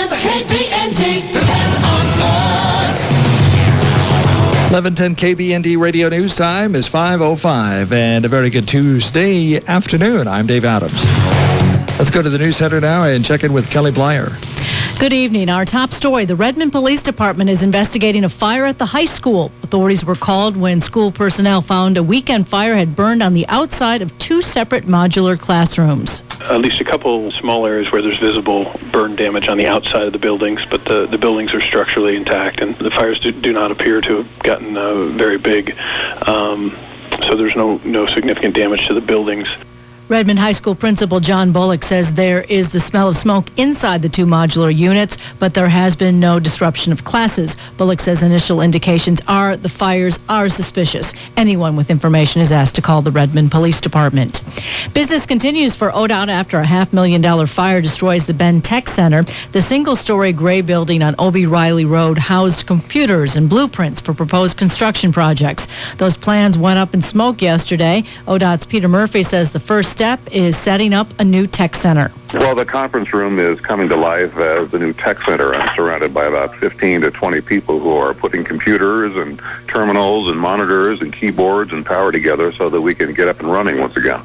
and the KBND. Depend on us. 11:10 KBND Radio News time is 5:05, and a very good Tuesday afternoon. I'm Dave Adams. Let's go to the news center now and check in with Kelly Blyer. Good evening. Our top story, the Redmond Police Department is investigating a fire at the high school. Authorities were called when school personnel found a weekend fire had burned on the outside of two separate modular classrooms. At least a couple small areas where there's visible burn damage on the outside of the buildings, but the buildings are structurally intact, and the fires do not appear to have gotten very big, so there's no significant damage to the buildings. Redmond High School Principal John Bullock says there is the smell of smoke inside the two modular units, but there has been no disruption of classes. Bullock says initial indications are the fires are suspicious. Anyone with information is asked to call the Redmond Police Department. Business continues for ODOT after a $500,000 fire destroys the Bend Tech Center. The single-story gray building on Obie Riley Road housed computers and blueprints for proposed construction projects. Those plans went up in smoke yesterday. ODOT's Peter Murphy says the first step is setting up a new tech center. Well, the conference room is coming to life as the new tech center. I'm surrounded by about 15 to 20 people who are putting computers and terminals and monitors and keyboards and power together so that we can get up and running once again.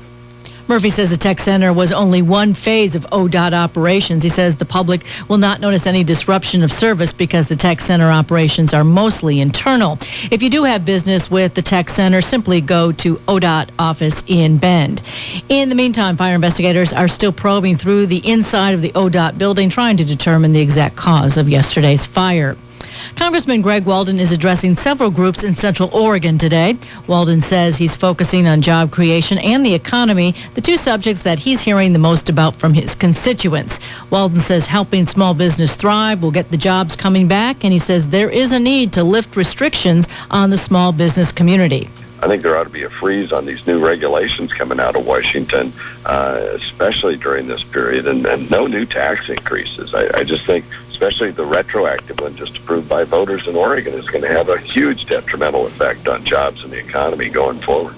Murphy says the tech center was only one phase of ODOT operations. He says the public will not notice any disruption of service because the tech center operations are mostly internal. If you do have business with the tech center, simply go to ODOT office in Bend. In the meantime, fire investigators are still probing through the inside of the ODOT building, trying to determine the exact cause of yesterday's fire. Congressman Greg Walden is addressing several groups in Central Oregon today. Walden says he's focusing on job creation and the economy, the two subjects that he's hearing the most about from his constituents. Walden says helping small business thrive will get the jobs coming back, and he says there is a need to lift restrictions on the small business community. I think there ought to be a freeze on these new regulations coming out of Washington, especially during this period, and no new tax increases. I just think, especially the retroactive one just approved by voters in Oregon, is going to have a huge detrimental effect on jobs and the economy going forward.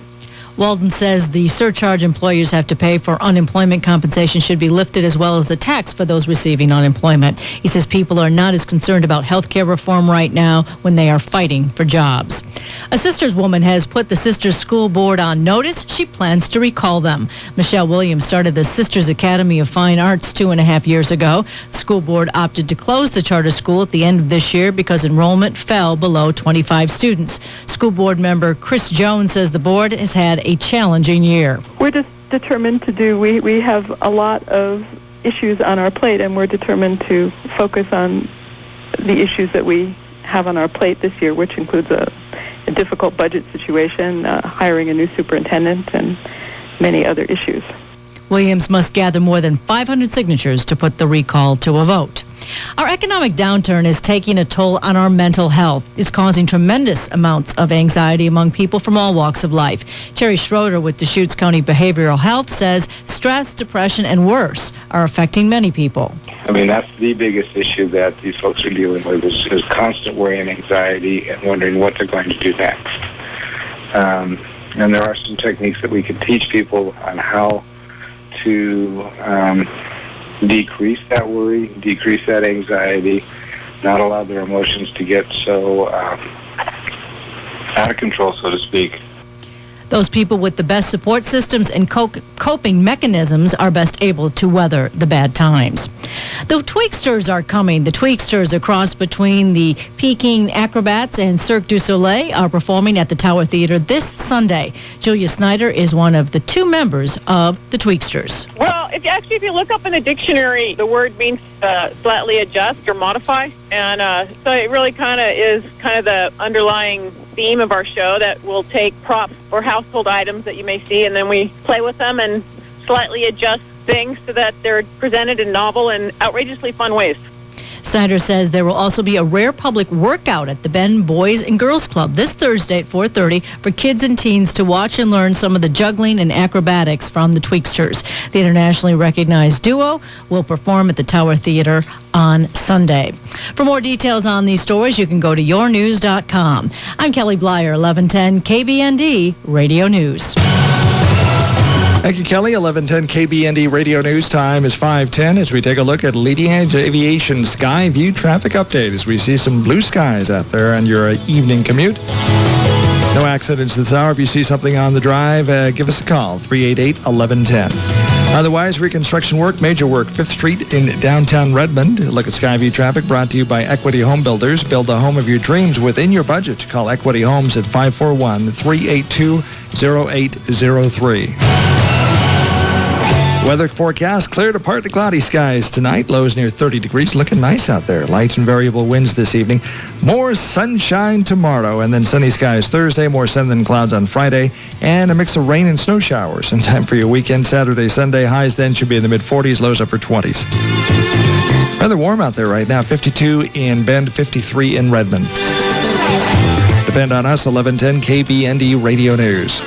Walden says the surcharge employers have to pay for unemployment compensation should be lifted, as well as the tax for those receiving unemployment. He says people are not as concerned about health care reform right now when they are fighting for jobs. A Sisters woman has put the Sisters School Board on notice. She plans to recall them. Michelle Williams started the Sisters Academy of Fine Arts 2.5 years ago. The school board opted to close the charter school at the end of this year because enrollment fell below 25 students. School board member Chris Jones says the board has had a challenging year. We're just determined to do, we have a lot of issues on our plate, and we're determined to focus on the issues that we have on our plate this year, which includes a difficult budget situation, hiring a new superintendent, and many other issues. Williams must gather more than 500 signatures to put the recall to a vote. Our economic downturn is taking a toll on our mental health. It's causing tremendous amounts of anxiety among people from all walks of life. Terry Schroeder with Deschutes County Behavioral Health says stress, depression, and worse are affecting many people. I mean, that's the biggest issue that these folks are dealing with is constant worry and anxiety and wondering what they're going to do next. And there are some techniques that we can teach people on how to decrease that worry, decrease that anxiety, not allow their emotions to get so out of control, so to speak. Those people with the best support systems and coping mechanisms are best able to weather the bad times. The Tweaksters are coming. The Tweaksters, a cross between the Peking Acrobats and Cirque du Soleil, are performing at the Tower Theater this Sunday. Julia Snyder is one of the two members of the Tweaksters. Well, if you look up in the dictionary, the word means slightly adjust or modify. And so it really is the underlying theme of our show, that we'll take props or household items that you may see, and then we play with them and slightly adjust things so that they're presented in novel and outrageously fun ways. Snyder says there will also be a rare public workout at the Bend Boys and Girls Club this Thursday at 4:30 for kids and teens to watch and learn some of the juggling and acrobatics from the Tweaksters. The internationally recognized duo will perform at the Tower Theater on Sunday. For more details on these stories, you can go to yournews.com. I'm Kelly Blyer, 1110 KBND Radio News. Thank you, Kelly. 1110 KBND Radio News. Time is 5:10 as we take a look at Leading Edge Aviation Sky View traffic update as we see some blue skies out there on your evening commute. No accidents this hour. If you see something on the drive, give us a call, 388-1110. Otherwise, reconstruction work, major work, 5th Street in downtown Redmond. Look at Skyview traffic brought to you by Equity Home Builders. Build the home of your dreams within your budget. Call Equity Homes at 541-382-0803. Weather forecast, clear to partly cloudy skies tonight. Lows near 30 degrees. Looking nice out there. Light and variable winds this evening. More sunshine tomorrow, and then sunny skies Thursday. More sun than clouds on Friday, and a mix of rain and snow showers. In time for your weekend, Saturday, Sunday. Highs then should be in the mid-40s, lows upper 20s. Rather warm out there right now. 52 in Bend, 53 in Redmond. Depend on us, 1110 KBND Radio News.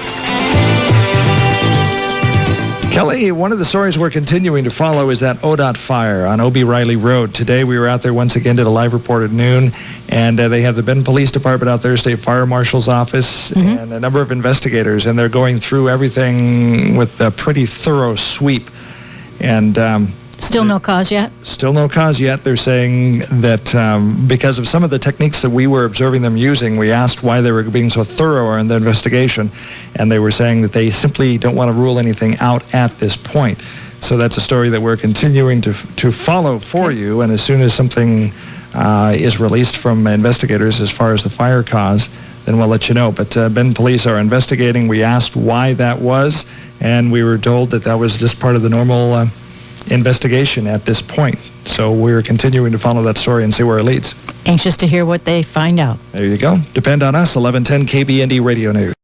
Kelly, one of the stories we're continuing to follow is that ODOT fire on O.B. Riley Road. Today we were out there once again, did a live report at noon, and they have the Bend Police Department out there, State Fire Marshal's Office, and a number of investigators, and they're going through everything with a pretty thorough sweep. And still no cause yet? Still no cause yet. They're saying that because of some of the techniques that we were observing them using, we asked why they were being so thorough in the investigation, and they were saying that they simply don't want to rule anything out at this point. So that's a story that we're continuing to follow for you, and as soon as something is released from investigators as far as the fire cause, then we'll let you know. But Bend Police are investigating. We asked why that was, and we were told that that was just part of the normal investigation at this point. So we're continuing to follow that story and see where it leads. Anxious to hear what they find out. There you go. Depend on us, 1110 KBND Radio News.